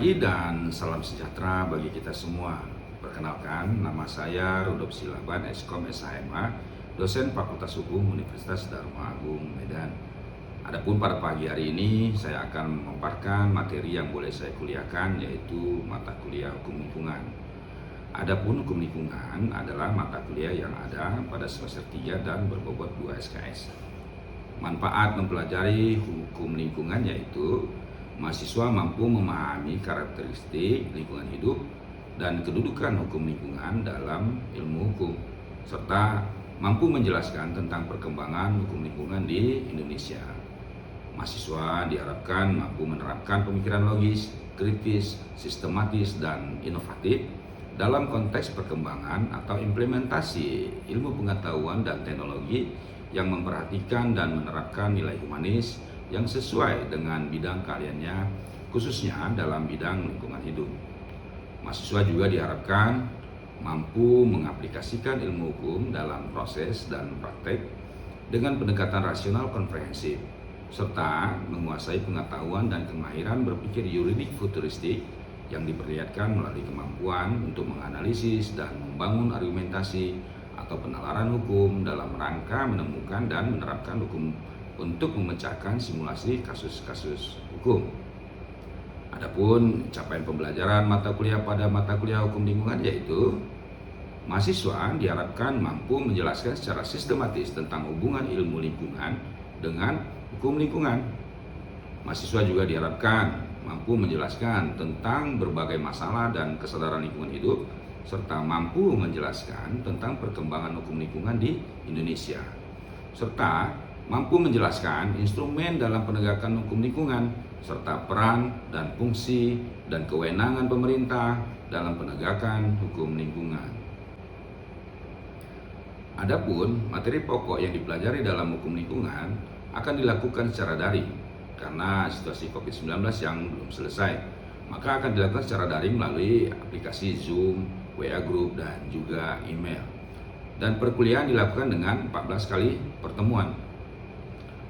pagi dan salam sejahtera bagi kita semua. Perkenalkan, nama saya Rudolf Silaban, Eskom SHMA, dosen Fakultas Hukum Universitas Dharma Agung Medan. Adapun pada pagi hari ini saya akan memaparkan materi yang boleh saya kuliahkan, yaitu mata kuliah Hukum Lingkungan. Adapun Hukum Lingkungan adalah mata kuliah yang ada pada semester 3 dan berbobot 2 SKS. Manfaat mempelajari hukum lingkungan yaitu mahasiswa mampu memahami karakteristik lingkungan hidup dan kedudukan hukum lingkungan dalam ilmu hukum, serta mampu menjelaskan tentang perkembangan hukum lingkungan di Indonesia. Mahasiswa diharapkan mampu menerapkan pemikiran logis, kritis, sistematis, dan inovatif dalam konteks perkembangan atau implementasi ilmu pengetahuan dan teknologi yang memperhatikan dan menerapkan nilai humanis yang sesuai dengan bidang keahliannya, khususnya dalam bidang lingkungan hidup. Mahasiswa juga diharapkan mampu mengaplikasikan ilmu hukum dalam proses dan praktek dengan pendekatan rasional komprehensif, serta menguasai pengetahuan dan kemahiran berpikir yuridik futuristik yang diperlihatkan melalui kemampuan untuk menganalisis dan membangun argumentasi atau penalaran hukum dalam rangka menemukan dan menerapkan hukum untuk memecahkan simulasi kasus-kasus hukum. Adapun capaian pembelajaran mata kuliah pada mata kuliah hukum lingkungan yaitu mahasiswa diharapkan mampu menjelaskan secara sistematis tentang hubungan ilmu lingkungan dengan hukum lingkungan. Mahasiswa juga diharapkan mampu menjelaskan tentang berbagai masalah dan kesadaran lingkungan hidup, serta mampu menjelaskan tentang perkembangan hukum lingkungan di Indonesia, serta mampu menjelaskan instrumen dalam penegakan hukum lingkungan, serta peran dan fungsi dan kewenangan pemerintah dalam penegakan hukum lingkungan. Adapun materi pokok yang dipelajari dalam hukum lingkungan akan dilakukan secara daring karena situasi COVID-19 yang belum selesai. Maka akan dilakukan secara daring melalui aplikasi Zoom, WA Group, dan juga email. Dan perkuliahan dilakukan dengan 14 kali pertemuan.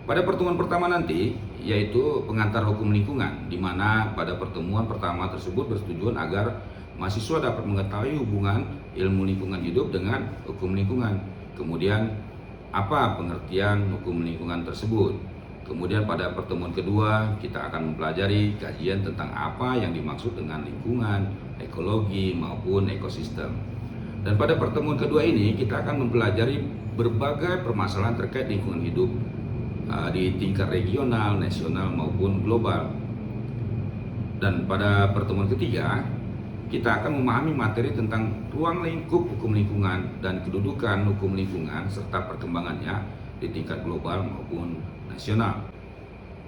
Pada pertemuan pertama nanti, yaitu pengantar hukum lingkungan, di mana pada pertemuan pertama tersebut bertujuan agar mahasiswa dapat mengetahui hubungan ilmu lingkungan hidup dengan hukum lingkungan. Kemudian, apa pengertian hukum lingkungan tersebut? Kemudian pada pertemuan kedua, kita akan mempelajari kajian tentang apa yang dimaksud dengan lingkungan, ekologi, maupun ekosistem. Dan pada pertemuan kedua ini, kita akan mempelajari berbagai permasalahan terkait lingkungan hidup di tingkat regional, nasional maupun global. Dan pada pertemuan ketiga, kita akan memahami materi tentang ruang lingkup hukum lingkungan dan kedudukan hukum lingkungan serta perkembangannya di tingkat global maupun nasional.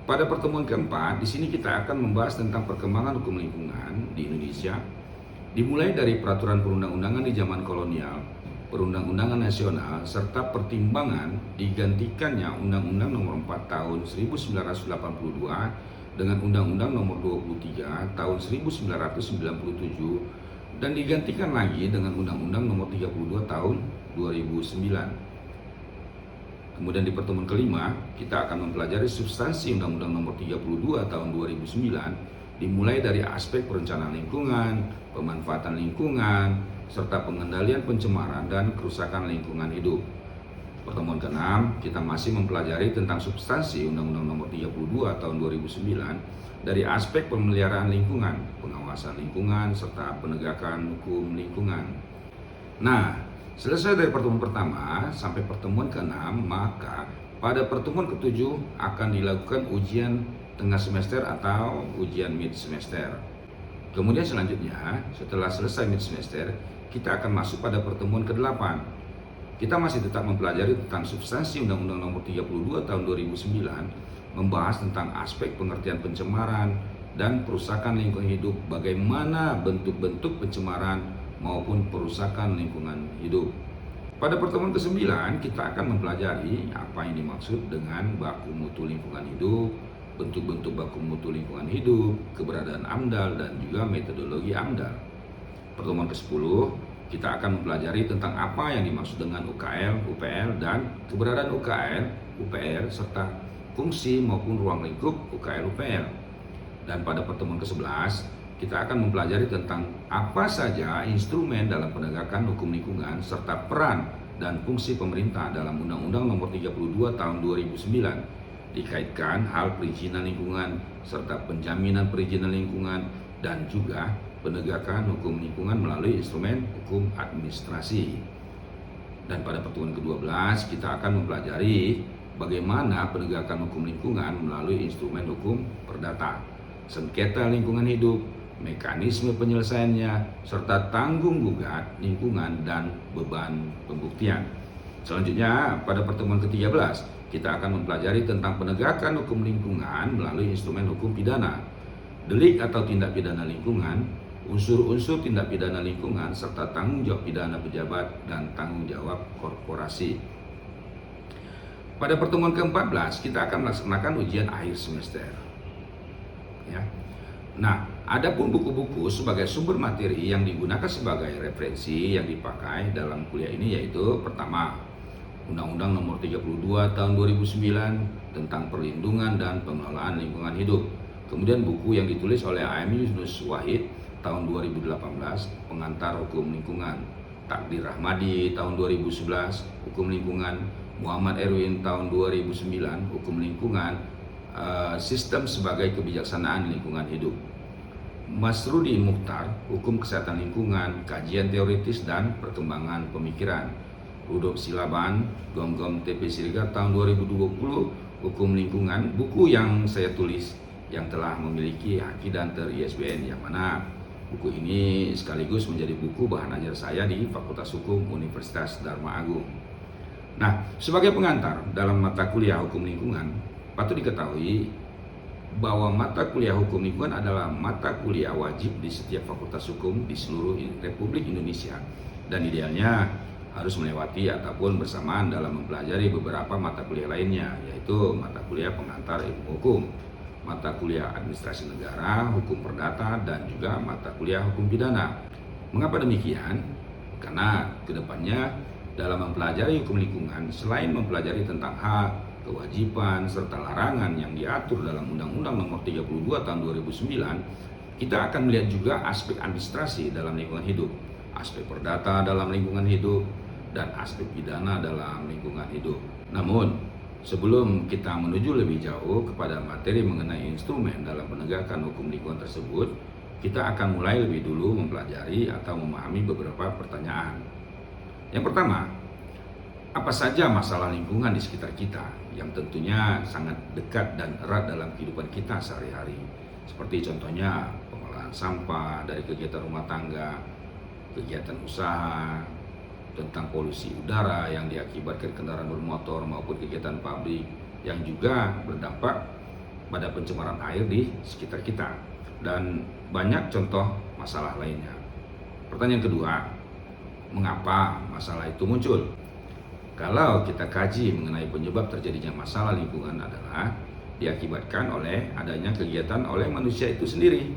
Pada pertemuan keempat, di sini kita akan membahas tentang perkembangan hukum lingkungan di Indonesia, dimulai dari peraturan perundang-undangan di zaman kolonial, perundang-undangan nasional, serta pertimbangan digantikannya Undang-Undang Nomor 4 Tahun 1982 dengan Undang-Undang Nomor 23 Tahun 1997 dan digantikan lagi dengan Undang-Undang Nomor 32 Tahun 2009. Kemudian di pertemuan kelima, kita akan mempelajari substansi Undang-Undang Nomor 32 Tahun 2009, dimulai dari aspek perencanaan lingkungan, pemanfaatan lingkungan, serta pengendalian pencemaran dan kerusakan lingkungan hidup. Pertemuan ke-6, kita masih mempelajari tentang substansi Undang-Undang Nomor 32 Tahun 2009 dari aspek pemeliharaan lingkungan, pengawasan lingkungan, serta penegakan hukum lingkungan. Nah, selesai dari pertemuan pertama sampai pertemuan ke-6, maka pada pertemuan ke-7 akan dilakukan ujian tengah semester atau ujian mid semester. Kemudian selanjutnya, setelah selesai mid semester, kita akan masuk pada pertemuan ke-8. Kita masih tetap mempelajari tentang substansi Undang-Undang Nomor 32 Tahun 2009, membahas tentang aspek pengertian pencemaran dan perusakan lingkungan hidup, bagaimana bentuk-bentuk pencemaran maupun perusakan lingkungan hidup. Pada pertemuan ke-9, kita akan mempelajari apa yang dimaksud dengan baku mutu lingkungan hidup, bentuk-bentuk baku mutu lingkungan hidup, keberadaan AMDAL, dan juga metodologi AMDAL. Pertemuan ke-10, kita akan mempelajari tentang apa yang dimaksud dengan UKL, UPL, dan keberadaan UKL, UPL, serta fungsi maupun ruang lingkup UKL, UPL. Dan pada pertemuan ke-11, kita akan mempelajari tentang apa saja instrumen dalam penegakan hukum lingkungan serta peran dan fungsi pemerintah dalam Undang-Undang Nomor 32 Tahun 2009 dikaitkan hal perizinan lingkungan serta penjaminan perizinan lingkungan dan juga penegakan hukum lingkungan melalui instrumen hukum administrasi. Dan pada pertemuan ke-12 kita akan mempelajari bagaimana penegakan hukum lingkungan melalui instrumen hukum perdata, sengketa lingkungan hidup, mekanisme penyelesaiannya, serta tanggung gugat lingkungan dan beban pembuktian. Selanjutnya, pada pertemuan ke-13, kita akan mempelajari tentang penegakan hukum lingkungan melalui instrumen hukum pidana, delik atau tindak pidana lingkungan, unsur-unsur tindak pidana lingkungan, serta tanggung jawab pidana pejabat dan tanggung jawab korporasi. Pada pertemuan ke-14, kita akan melaksanakan ujian akhir semester. Ya. Nah, adapun buku-buku sebagai sumber materi yang digunakan sebagai referensi yang dipakai dalam kuliah ini yaitu pertama, Undang-Undang Nomor 32 Tahun 2009 tentang perlindungan dan pengelolaan lingkungan hidup. Kemudian buku yang ditulis oleh A.M. Yunus Wahid tahun 2018, Pengantar Hukum Lingkungan, Takdir Rahmadi tahun 2011, Hukum Lingkungan, Muhammad Erwin tahun 2009, Hukum Lingkungan, Sistem sebagai Kebijaksanaan Lingkungan Hidup, Mas Rudi Mukhtar, Hukum Kesehatan Lingkungan, Kajian Teoritis dan Perkembangan Pemikiran, Rudolf Silaban, Gom-Gom TP Siregar tahun 2020, Hukum Lingkungan, buku yang saya tulis yang telah memiliki haki dan ter-ISBN, yang mana buku ini sekaligus menjadi buku bahan ajar saya di Fakultas Hukum Universitas Dharma Agung. Nah, sebagai pengantar dalam mata kuliah hukum lingkungan, patut diketahui bahwa mata kuliah hukum lingkungan adalah mata kuliah wajib di setiap fakultas hukum di seluruh Republik Indonesia, dan idealnya harus melewati ataupun bersamaan dalam mempelajari beberapa mata kuliah lainnya, yaitu mata kuliah pengantar ilmu hukum, mata kuliah administrasi negara, hukum perdata, dan juga mata kuliah hukum pidana. Mengapa demikian? Karena kedepannya dalam mempelajari hukum lingkungan, selain mempelajari tentang hak, kewajiban, serta larangan yang diatur dalam Undang-Undang Nomor 32 Tahun 2009, kita akan melihat juga aspek administrasi dalam lingkungan hidup, aspek perdata dalam lingkungan hidup, dan aspek pidana dalam lingkungan hidup. Namun, sebelum kita menuju lebih jauh kepada materi mengenai instrumen dalam penegakan hukum lingkungan tersebut, kita akan mulai lebih dulu mempelajari atau memahami beberapa pertanyaan. Yang pertama, apa saja masalah lingkungan di sekitar kita yang tentunya sangat dekat dan erat dalam kehidupan kita sehari-hari, seperti contohnya pengolahan sampah dari kegiatan rumah tangga, kegiatan usaha, tentang polusi udara yang diakibatkan kendaraan bermotor maupun kegiatan pabrik yang juga berdampak pada pencemaran air di sekitar kita, dan banyak contoh masalah lainnya. Pertanyaan kedua, mengapa masalah itu muncul? Kalau kita kaji mengenai penyebab terjadinya masalah lingkungan adalah diakibatkan oleh adanya kegiatan oleh manusia itu sendiri.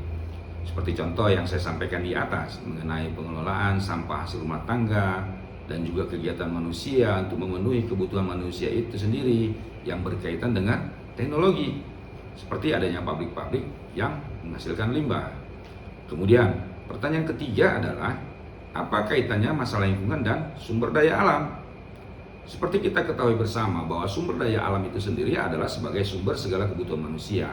Seperti contoh yang saya sampaikan di atas mengenai pengelolaan sampah hasil rumah tangga dan juga kegiatan manusia untuk memenuhi kebutuhan manusia itu sendiri yang berkaitan dengan teknologi. Seperti adanya pabrik-pabrik yang menghasilkan limbah. Kemudian pertanyaan ketiga adalah apa kaitannya masalah lingkungan dan sumber daya alam? Seperti kita ketahui bersama bahwa sumber daya alam itu sendiri adalah sebagai sumber segala kebutuhan manusia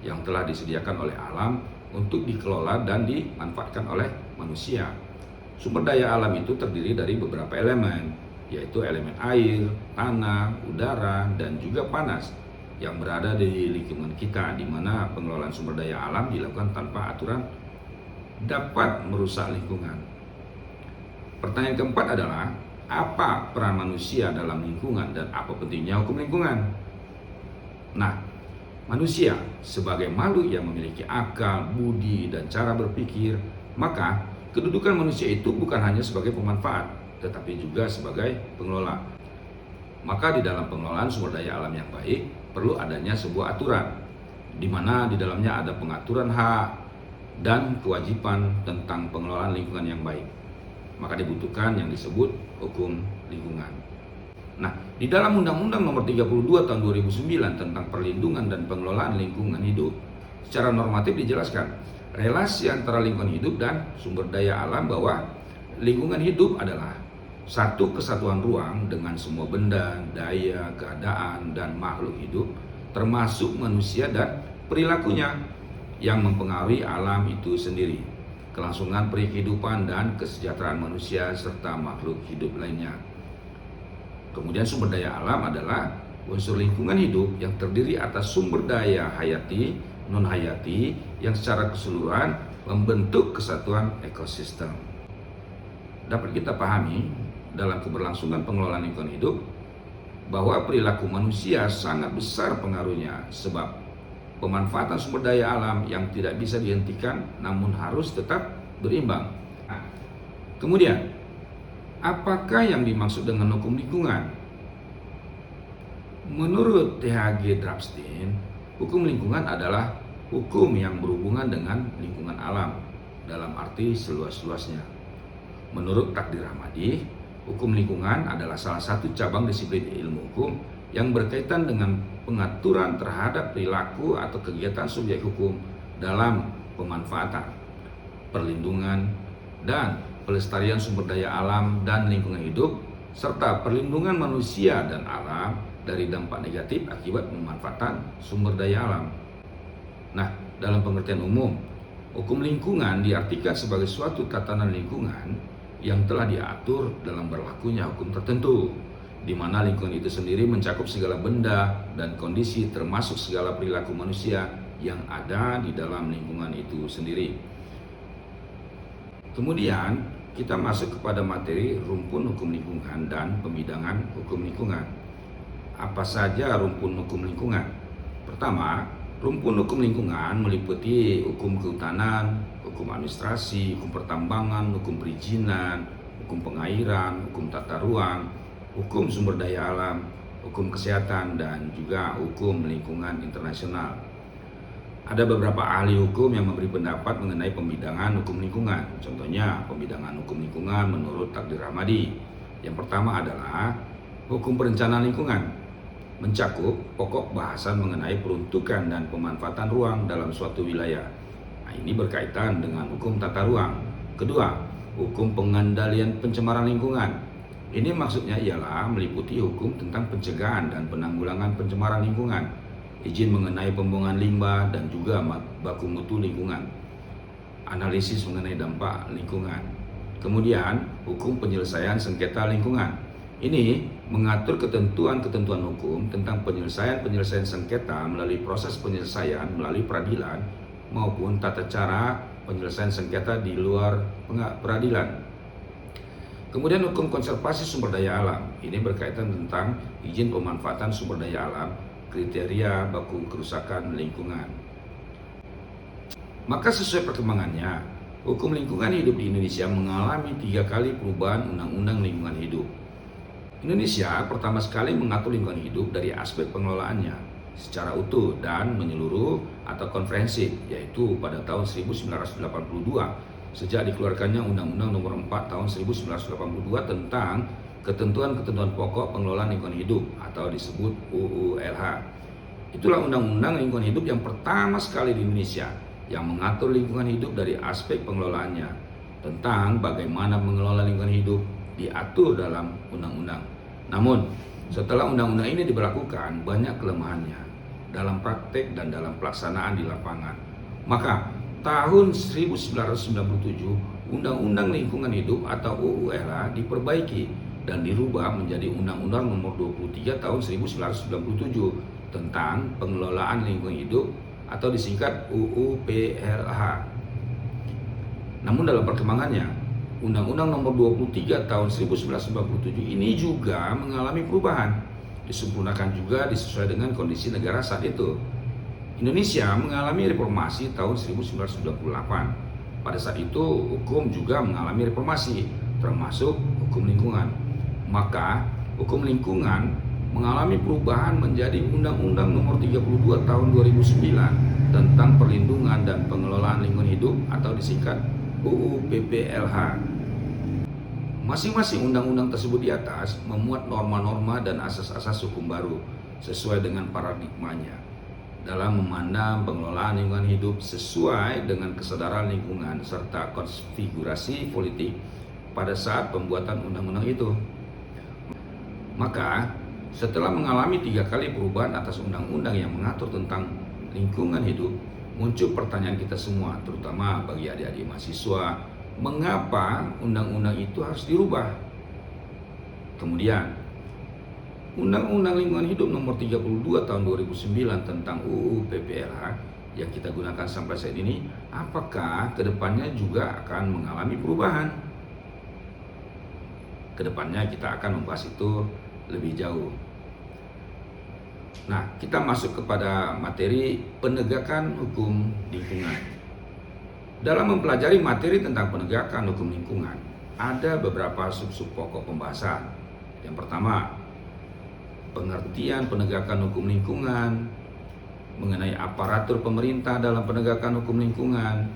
yang telah disediakan oleh alam untuk dikelola dan dimanfaatkan oleh manusia. Sumber daya alam itu terdiri dari beberapa elemen, yaitu elemen air, tanah, udara, dan juga panas yang berada di lingkungan kita, di mana pengelolaan sumber daya alam dilakukan tanpa aturan dapat merusak lingkungan. Pertanyaan keempat adalah, apa peran manusia dalam lingkungan dan apa pentingnya hukum lingkungan? Nah, manusia sebagai makhluk yang memiliki akal, budi, dan cara berpikir, maka kedudukan manusia itu bukan hanya sebagai pemanfaat, tetapi juga sebagai pengelola. Maka di dalam pengelolaan sumber daya alam yang baik, perlu adanya sebuah aturan, di mana di dalamnya ada pengaturan hak dan kewajiban tentang pengelolaan lingkungan yang baik. Maka dibutuhkan yang disebut hukum lingkungan. Nah, di dalam Undang-Undang Nomor 32 Tahun 2009 tentang perlindungan dan pengelolaan lingkungan hidup, secara normatif dijelaskan relasi antara lingkungan hidup dan sumber daya alam, bahwa lingkungan hidup adalah satu kesatuan ruang dengan semua benda, daya, keadaan, dan makhluk hidup, termasuk manusia dan perilakunya yang mempengaruhi alam itu sendiri, kelangsungan kehidupan dan kesejahteraan manusia serta makhluk hidup lainnya. Kemudian sumber daya alam adalah unsur lingkungan hidup yang terdiri atas sumber daya hayati, non hayati yang secara keseluruhan membentuk kesatuan ekosistem. Dapat kita pahami dalam keberlangsungan pengelolaan lingkungan hidup bahwa perilaku manusia sangat besar pengaruhnya, sebab pemanfaatan sumber daya alam yang tidak bisa dihentikan namun harus tetap berimbang. Nah, kemudian, apakah yang dimaksud dengan hukum lingkungan? Menurut T.H.G. Drapstein, hukum lingkungan adalah hukum yang berhubungan dengan lingkungan alam dalam arti seluas-luasnya. Menurut Takdir Ahmadi, hukum lingkungan adalah salah satu cabang disiplin ilmu hukum yang berkaitan dengan pengaturan terhadap perilaku atau kegiatan subjek hukum dalam pemanfaatan, perlindungan, dan pelestarian sumber daya alam dan lingkungan hidup, serta perlindungan manusia dan alam dari dampak negatif akibat pemanfaatan sumber daya alam. Nah, dalam pengertian umum, hukum lingkungan diartikan sebagai suatu tatanan lingkungan yang telah diatur dalam berlakunya hukum tertentu, di mana lingkungan itu sendiri mencakup segala benda dan kondisi termasuk segala perilaku manusia yang ada di dalam lingkungan itu sendiri. Kemudian kita masuk kepada materi rumpun hukum lingkungan dan pembidangan hukum lingkungan. Apa saja rumpun hukum lingkungan? Pertama, rumpun hukum lingkungan meliputi hukum kehutanan, hukum administrasi, hukum pertambangan, hukum perizinan, hukum pengairan, hukum tata ruang, hukum sumber daya alam, hukum kesehatan, dan juga hukum lingkungan internasional. Ada beberapa ahli hukum yang memberi pendapat mengenai pembidangan hukum lingkungan. Contohnya, pembidangan hukum lingkungan menurut Takdir Ahmadi. Yang pertama adalah hukum perencanaan lingkungan, mencakup pokok bahasan mengenai peruntukan dan pemanfaatan ruang dalam suatu wilayah. Nah, ini berkaitan dengan hukum tata ruang. Kedua, hukum pengendalian pencemaran lingkungan. Ini maksudnya ialah meliputi hukum tentang pencegahan dan penanggulangan pencemaran lingkungan, izin mengenai pembuangan limbah dan juga baku mutu lingkungan, analisis mengenai dampak lingkungan. Kemudian, hukum penyelesaian sengketa lingkungan. Ini mengatur ketentuan-ketentuan hukum tentang penyelesaian sengketa melalui proses penyelesaian melalui peradilan maupun tata cara penyelesaian sengketa di luar peradilan. Kemudian hukum konservasi sumber daya alam. Ini berkaitan tentang izin pemanfaatan sumber daya alam, kriteria baku kerusakan lingkungan. Maka sesuai perkembangannya, hukum lingkungan hidup di Indonesia mengalami 3 kali perubahan undang-undang lingkungan hidup. Indonesia pertama sekali mengatur lingkungan hidup dari aspek pengelolaannya secara utuh dan menyeluruh atau komprehensif, yaitu pada tahun 1982 sejak dikeluarkannya Undang-Undang Nomor 4 Tahun 1982 tentang ketentuan-ketentuan pokok pengelolaan lingkungan hidup atau disebut UU LH. Itulah undang-undang lingkungan hidup yang pertama sekali di Indonesia yang mengatur lingkungan hidup dari aspek pengelolaannya, tentang bagaimana mengelola lingkungan hidup diatur dalam undang-undang. Namun, setelah undang-undang ini diberlakukan, banyak kelemahannya dalam praktek dan dalam pelaksanaan di lapangan. Maka, tahun 1997, Undang-Undang Lingkungan Hidup atau UU LH diperbaiki dan dirubah menjadi Undang-Undang Nomor 23 Tahun 1997 tentang pengelolaan lingkungan hidup atau disingkat UU PLH. Namun dalam perkembangannya, Undang-Undang Nomor 23 Tahun 1997 ini juga mengalami perubahan, disempurnakan juga disesuaikan dengan kondisi negara saat itu. Indonesia mengalami reformasi tahun 1998. Pada saat itu hukum juga mengalami reformasi, termasuk hukum lingkungan. Maka hukum lingkungan mengalami perubahan menjadi Undang-Undang Nomor 32 Tahun 2009 tentang perlindungan dan pengelolaan lingkungan hidup atau disingkat UU PPLH. Masing-masing undang-undang tersebut di atas memuat norma-norma dan asas-asas hukum baru sesuai dengan paradigmanya. dalam memandang pengelolaan lingkungan hidup sesuai dengan kesadaran lingkungan serta konfigurasi politik pada saat pembuatan undang-undang itu. Maka, setelah mengalami 3 kali perubahan atas undang-undang yang mengatur tentang lingkungan hidup, muncul pertanyaan kita semua, terutama bagi adik-adik mahasiswa, mengapa undang-undang itu harus dirubah? Kemudian, Undang-Undang Lingkungan Hidup Nomor 32 Tahun 2009 tentang UU PPLH yang kita gunakan sampai saat ini, apakah kedepannya juga akan mengalami perubahan? Kedepannya kita akan membahas itu lebih jauh. Nah, kita masuk kepada materi penegakan hukum lingkungan. Dalam mempelajari materi tentang penegakan hukum lingkungan, ada beberapa sub-sub pokok pembahasan. Yang pertama, pengertian penegakan hukum lingkungan, mengenai aparatur pemerintah dalam penegakan hukum lingkungan,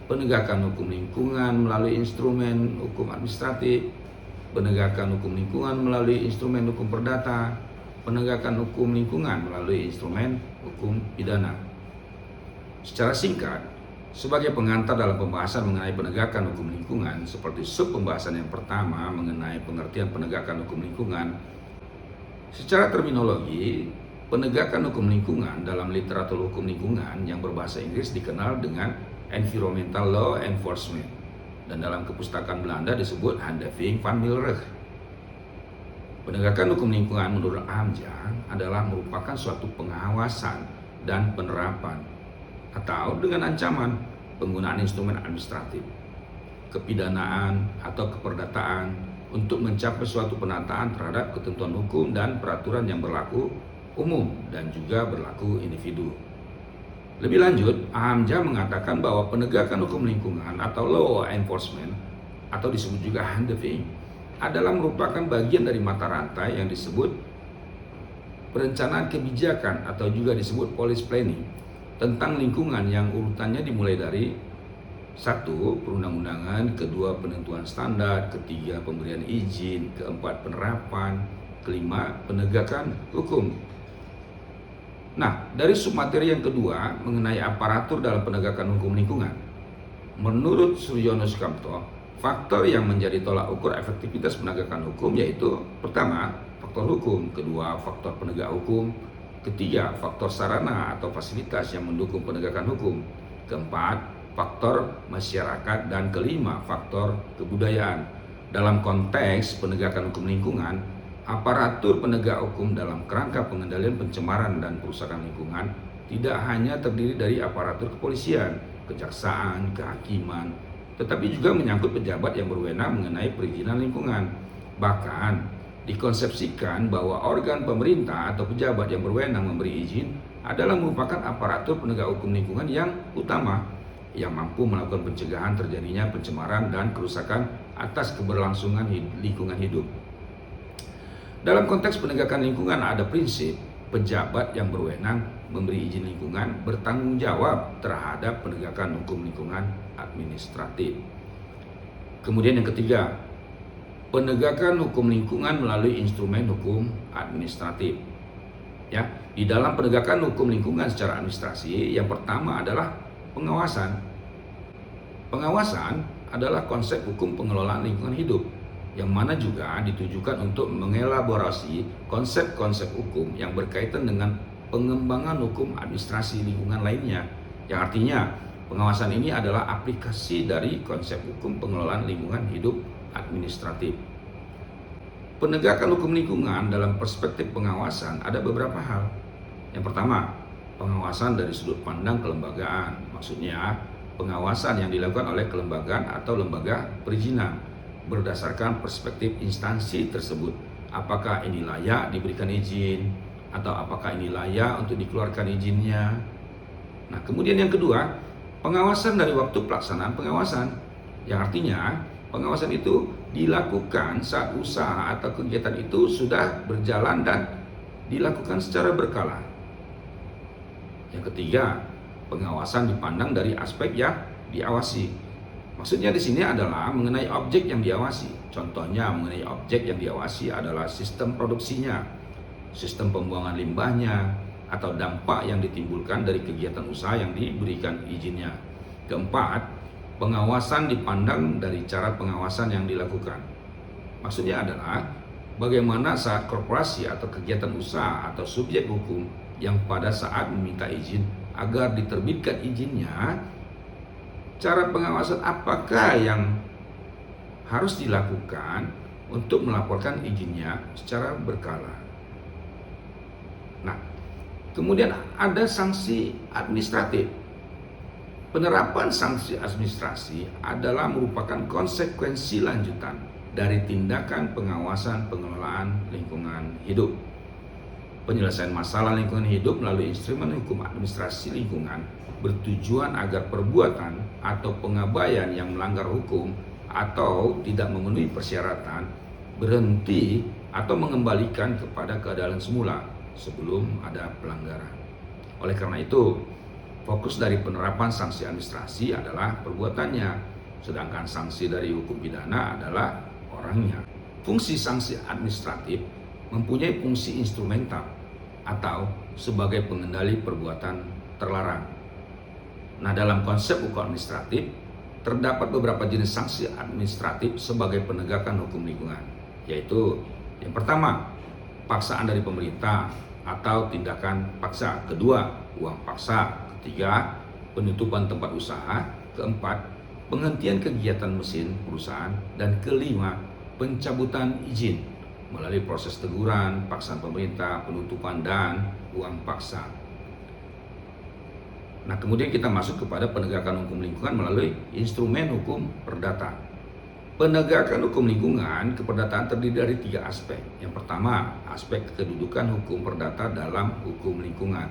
penegakan hukum lingkungan melalui instrumen hukum administratif, penegakan hukum lingkungan melalui instrumen hukum perdata, penegakan hukum lingkungan melalui instrumen hukum pidana. Secara singkat, sebagai pengantar dalam pembahasan mengenai penegakan hukum lingkungan, seperti sub pembahasan yang pertama mengenai pengertian penegakan hukum lingkungan, secara terminologi, penegakan hukum lingkungan dalam literatur hukum lingkungan yang berbahasa Inggris dikenal dengan Environmental Law Enforcement, dan dalam kepustakaan Belanda disebut Handhaving van Milreg. Penegakan hukum lingkungan menurut AMJA adalah merupakan suatu pengawasan dan penerapan atau dengan ancaman penggunaan instrumen administratif, kepidanaan atau keperdataan untuk mencapai suatu penataan terhadap ketentuan hukum dan peraturan yang berlaku umum dan juga berlaku individu. Lebih lanjut, AMJA mengatakan bahwa penegakan hukum lingkungan atau law enforcement atau disebut juga handhaving adalah merupakan bagian dari mata rantai yang disebut perencanaan kebijakan atau juga disebut policy planning tentang lingkungan yang urutannya dimulai dari 1. Perundang-undangan, 2. Penentuan standar, 3. Pemberian izin, 4. Penerapan, 5. Penegakan hukum. Nah, dari submateri yang kedua mengenai aparatur dalam penegakan hukum lingkungan, menurut Suryono Sukamto, faktor yang menjadi tolak ukur efektivitas penegakan hukum yaitu pertama, faktor hukum, 2. Faktor penegak hukum, 3. Faktor sarana atau fasilitas yang mendukung penegakan hukum, 4. Faktor masyarakat, dan 5. Faktor kebudayaan. Dalam konteks penegakan hukum lingkungan, aparatur penegak hukum dalam kerangka pengendalian pencemaran dan perusakan lingkungan tidak hanya terdiri dari aparatur kepolisian, kejaksaan, kehakiman, tetapi juga menyangkut pejabat yang berwenang mengenai perizinan lingkungan. Bahkan dikonsepsikan bahwa organ pemerintah atau pejabat yang berwenang memberi izin adalah merupakan aparatur penegak hukum lingkungan yang utama, yang mampu melakukan pencegahan terjadinya pencemaran dan kerusakan atas keberlangsungan lingkungan hidup. Dalam konteks penegakan lingkungan ada prinsip pejabat yang berwenang memberi izin lingkungan bertanggung jawab terhadap penegakan hukum lingkungan administratif. Kemudian yang ketiga, penegakan hukum lingkungan melalui instrumen hukum administratif. Ya, di dalam penegakan hukum lingkungan secara administrasi, yang pertama adalah pengawasan. Pengawasan adalah konsep hukum pengelolaan lingkungan hidup yang mana juga ditujukan untuk mengelaborasi konsep-konsep hukum yang berkaitan dengan pengembangan hukum administrasi lingkungan lainnya, yang artinya pengawasan ini adalah aplikasi dari konsep hukum pengelolaan lingkungan hidup administratif. Penegakan hukum lingkungan dalam perspektif pengawasan ada beberapa hal. Yang pertama, pengawasan dari sudut pandang kelembagaan, maksudnya pengawasan yang dilakukan oleh kelembagaan atau lembaga perizinan berdasarkan perspektif instansi tersebut. Apakah ini layak diberikan izin atau apakah ini layak untuk dikeluarkan izinnya. Nah, kemudian yang kedua, pengawasan dari waktu pelaksanaan pengawasan, yang artinya pengawasan itu dilakukan saat usaha atau kegiatan itu sudah berjalan dan dilakukan secara berkala. Yang ketiga, pengawasan dipandang dari aspek yang diawasi. Maksudnya di sini adalah mengenai objek yang diawasi. Contohnya mengenai objek yang diawasi adalah sistem produksinya, sistem pembuangan limbahnya, atau dampak yang ditimbulkan dari kegiatan usaha yang diberikan izinnya. Keempat, pengawasan dipandang dari cara pengawasan yang dilakukan. Maksudnya adalah bagaimana saat korporasi atau kegiatan usaha atau subjek hukum yang pada saat meminta izin agar diterbitkan izinnya, cara pengawasan apakah yang harus dilakukan untuk melaporkan izinnya secara berkala. Nah, kemudian ada sanksi administratif. Penerapan sanksi administrasi adalah merupakan konsekuensi lanjutan dari tindakan pengawasan pengelolaan lingkungan hidup. Penyelesaian masalah lingkungan hidup melalui instrumen hukum administrasi lingkungan bertujuan agar perbuatan atau pengabaian yang melanggar hukum atau tidak memenuhi persyaratan berhenti atau mengembalikan kepada keadaan semula sebelum ada pelanggaran. Oleh karena itu, fokus dari penerapan sanksi administrasi adalah perbuatannya, sedangkan sanksi dari hukum pidana adalah orangnya. Fungsi sanksi administratif mempunyai fungsi instrumental atau sebagai pengendali perbuatan terlarang. Nah, dalam konsep hukum administratif, terdapat beberapa jenis sanksi administratif sebagai penegakan hukum lingkungan, yaitu yang pertama, paksaan dari pemerintah atau tindakan paksa. Kedua, uang paksa. Ketiga, penutupan tempat usaha. Keempat, penghentian kegiatan mesin perusahaan. Dan kelima, pencabutan izin melalui proses teguran, paksaan pemerintah, penutupan, dan uang paksa. Nah, kemudian kita masuk kepada penegakan hukum lingkungan melalui instrumen hukum perdata. Penegakan hukum lingkungan keperdataan terdiri dari 3 aspek. Yang pertama, aspek kedudukan hukum perdata dalam hukum lingkungan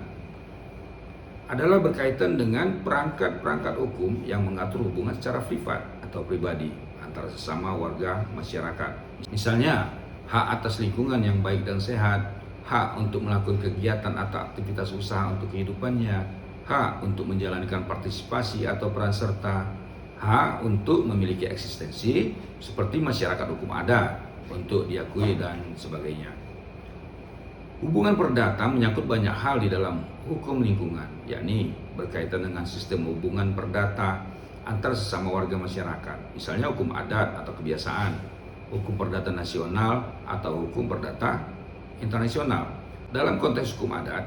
adalah berkaitan dengan perangkat-perangkat hukum yang mengatur hubungan secara privat atau pribadi antara sesama warga masyarakat. Misalnya, hak atas lingkungan yang baik dan sehat, hak untuk melakukan kegiatan atau aktivitas usaha untuk kehidupannya, hak untuk menjalankan partisipasi atau peran serta, hak untuk memiliki eksistensi seperti masyarakat hukum adat untuk diakui dan sebagainya. Hubungan perdata menyangkut banyak hal di dalam hukum lingkungan, yakni berkaitan dengan sistem hubungan perdata antar sesama warga masyarakat, misalnya hukum adat atau kebiasaan, hukum perdata nasional atau hukum perdata internasional. Dalam konteks hukum adat,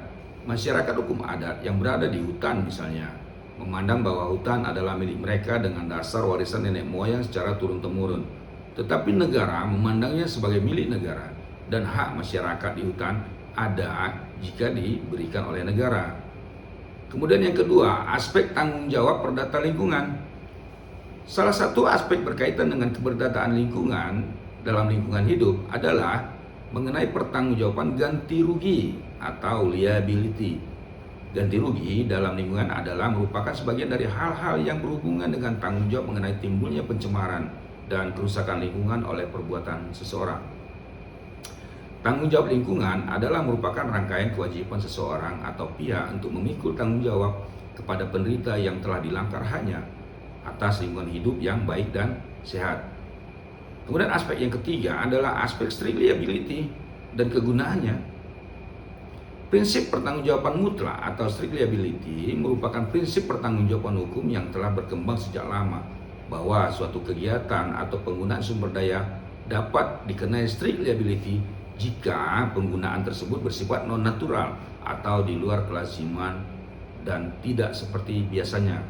masyarakat hukum adat yang berada di hutan misalnya memandang bahwa hutan adalah milik mereka dengan dasar warisan nenek moyang secara turun-temurun. Tetapi negara memandangnya sebagai milik negara dan hak masyarakat di hutan ada jika diberikan oleh negara. Kemudian yang kedua, aspek tanggung jawab perdata lingkungan. Salah satu aspek berkaitan dengan keperdataan lingkungan dalam lingkungan hidup adalah mengenai pertanggungjawaban ganti rugi atau liability. Ganti rugi dalam lingkungan adalah merupakan sebagian dari hal-hal yang berhubungan dengan tanggung jawab mengenai timbulnya pencemaran dan kerusakan lingkungan oleh perbuatan seseorang. Tanggung jawab lingkungan adalah merupakan rangkaian kewajiban seseorang atau pihak untuk memikul tanggung jawab kepada penderita yang telah dilanggar haknya atas lingkungan hidup yang baik dan sehat. Kemudian aspek yang ketiga adalah aspek strict liability dan kegunaannya. Prinsip pertanggungjawaban mutlak atau strict liability merupakan prinsip pertanggungjawaban hukum yang telah berkembang sejak lama, bahwa suatu kegiatan atau penggunaan sumber daya dapat dikenai strict liability jika penggunaan tersebut bersifat non-natural atau di luar kelaziman dan tidak seperti biasanya.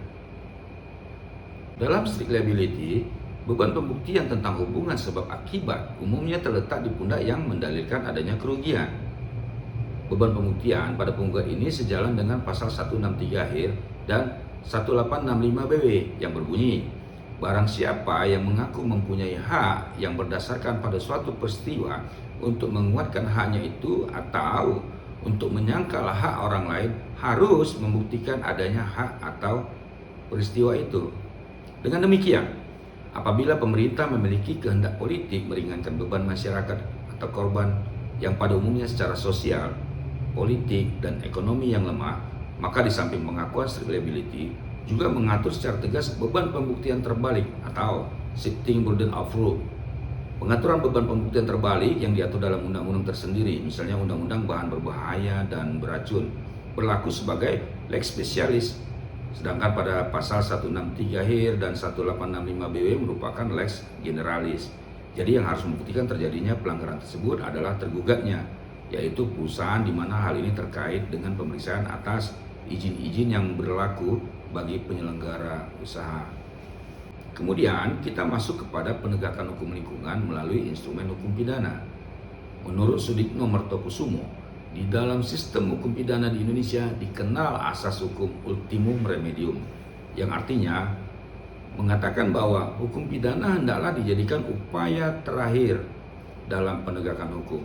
Dalam strict liability, beban pembuktian tentang hubungan sebab akibat umumnya terletak di pundak yang mendalilkan adanya kerugian. Beban pembuktian pada penggugat ini sejalan dengan pasal 163 akhir dan 1865 BW yang berbunyi, barang siapa yang mengaku mempunyai hak yang berdasarkan pada suatu peristiwa untuk menguatkan haknya itu atau untuk menyangkal hak orang lain harus membuktikan adanya hak atau peristiwa itu. Dengan demikian, apabila pemerintah memiliki kehendak politik meringankan beban masyarakat atau korban yang pada umumnya secara sosial, politik, dan ekonomi yang lemah, maka di samping pengakuan strict liability juga mengatur secara tegas beban pembuktian terbalik atau shifting burden of proof. Pengaturan beban pembuktian terbalik yang diatur dalam undang-undang tersendiri, misalnya Undang-Undang Bahan Berbahaya dan Beracun, berlaku sebagai lex specialis. Sedangkan pada pasal 163 HIR dan 1865 BW merupakan lex generalis. Jadi yang harus membuktikan terjadinya pelanggaran tersebut adalah tergugatnya, yaitu perusahaan di mana hal ini terkait dengan pemeriksaan atas izin-izin yang berlaku bagi penyelenggara usaha. Kemudian kita masuk kepada penegakan hukum lingkungan melalui instrumen hukum pidana. Menurut Sudikno Mertokusumo, di dalam sistem hukum pidana di Indonesia dikenal asas hukum ultimum remedium, yang artinya mengatakan bahwa hukum pidana hendaklah dijadikan upaya terakhir dalam penegakan hukum.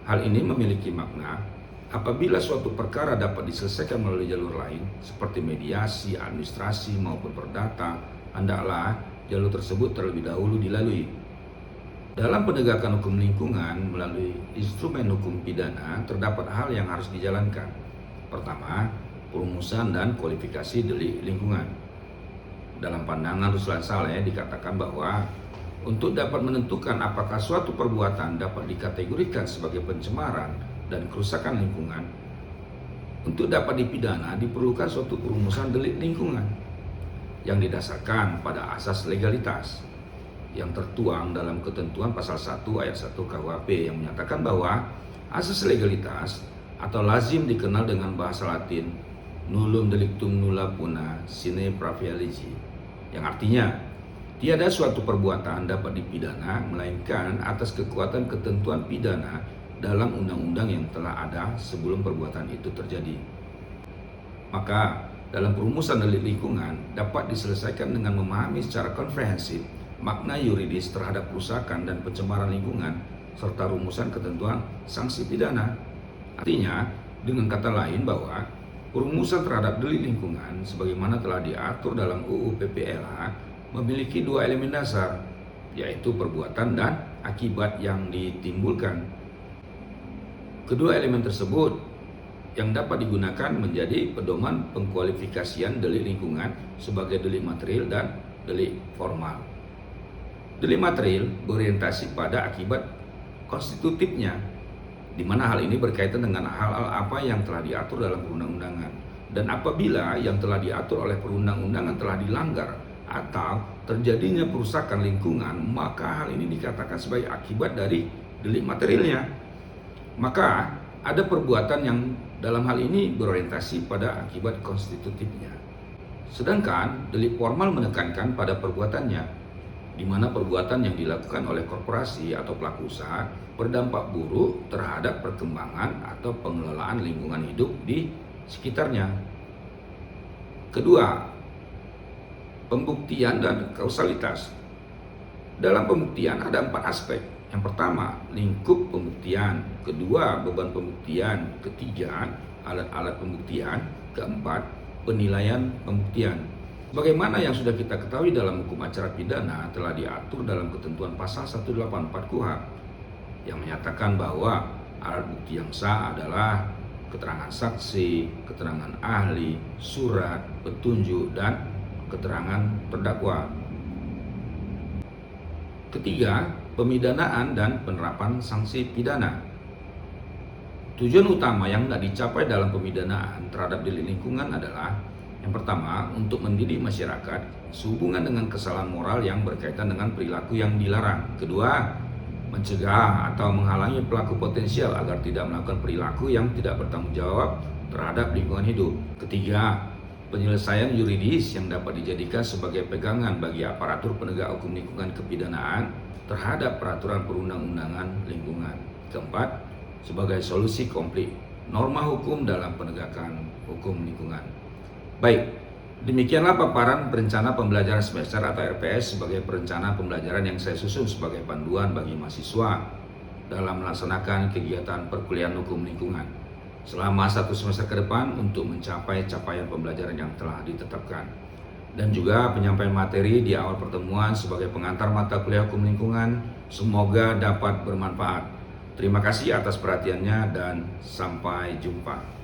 Hal ini memiliki makna apabila suatu perkara dapat diselesaikan melalui jalur lain seperti mediasi, administrasi maupun perdata, hendaklah jalur tersebut terlebih dahulu dilalui. Dalam penegakan hukum lingkungan melalui instrumen hukum pidana terdapat hal yang harus dijalankan. Pertama, perumusan dan kualifikasi delik lingkungan. Dalam pandangan Ruslan Saleh dikatakan bahwa untuk dapat menentukan apakah suatu perbuatan dapat dikategorikan sebagai pencemaran dan kerusakan lingkungan, untuk dapat dipidana diperlukan suatu perumusan delik lingkungan yang didasarkan pada asas legalitas yang tertuang dalam ketentuan pasal 1 ayat 1 KUHP yang menyatakan bahwa asas legalitas atau lazim dikenal dengan bahasa Latin nullum delictum nulla puna sine pravia legi, yang artinya tiada suatu perbuatan dapat dipidana melainkan atas kekuatan ketentuan pidana dalam undang-undang yang telah ada sebelum perbuatan itu terjadi. Maka dalam perumusan delik lingkungan dapat diselesaikan dengan memahami secara komprehensif makna yuridis terhadap kerusakan dan pencemaran lingkungan serta rumusan ketentuan sanksi pidana. Artinya, dengan kata lain bahwa perumusan terhadap delik lingkungan sebagaimana telah diatur dalam UU PPLH memiliki dua elemen dasar, yaitu perbuatan dan akibat yang ditimbulkan. Kedua elemen tersebut yang dapat digunakan menjadi pedoman pengkualifikasian delik lingkungan sebagai delik material dan delik formal. Delik material berorientasi pada akibat konstitutifnya, di mana hal ini berkaitan dengan hal-hal apa yang telah diatur dalam perundang-undangan. Dan apabila yang telah diatur oleh perundang-undangan telah dilanggar atau terjadinya perusakan lingkungan, maka hal ini dikatakan sebagai akibat dari delik materialnya. Maka ada perbuatan yang dalam hal ini berorientasi pada akibat konstitutifnya. Sedangkan delik formal menekankan pada perbuatannya, di mana perbuatan yang dilakukan oleh korporasi atau pelaku usaha berdampak buruk terhadap perkembangan atau pengelolaan lingkungan hidup di sekitarnya. Kedua, pembuktian dan kausalitas. Dalam pembuktian ada 4 aspek. Yang pertama, lingkup pembuktian. Kedua, beban pembuktian. Ketiga, alat-alat pembuktian. Keempat, penilaian pembuktian. Bagaimana yang sudah kita ketahui dalam hukum acara pidana telah diatur dalam ketentuan pasal 184 KUHP yang menyatakan bahwa alat bukti yang sah adalah keterangan saksi, keterangan ahli, surat, petunjuk, dan keterangan terdakwa. Ketiga, pemidanaan dan penerapan sanksi pidana. Tujuan utama yang tidak dicapai dalam pemidanaan terhadap delik lingkungan adalah yang pertama, untuk mendidik masyarakat sehubungan dengan kesalahan moral yang berkaitan dengan perilaku yang dilarang. Kedua, mencegah atau menghalangi pelaku potensial agar tidak melakukan perilaku yang tidak bertanggung jawab terhadap lingkungan hidup. Ketiga, penyelesaian yuridis yang dapat dijadikan sebagai pegangan bagi aparatur penegak hukum lingkungan kepidanaan terhadap peraturan perundang-undangan lingkungan. Keempat, sebagai solusi konflik norma hukum dalam penegakan hukum lingkungan. Baik, demikianlah paparan perencana pembelajaran semester atau RPS sebagai perencanaan pembelajaran yang saya susun sebagai panduan bagi mahasiswa dalam melaksanakan kegiatan perkuliahan hukum lingkungan selama 1 semester ke depan untuk mencapai capaian pembelajaran yang telah ditetapkan. Dan juga penyampaian materi di awal pertemuan sebagai pengantar mata kuliah hukum lingkungan semoga dapat bermanfaat. Terima kasih atas perhatiannya dan sampai jumpa.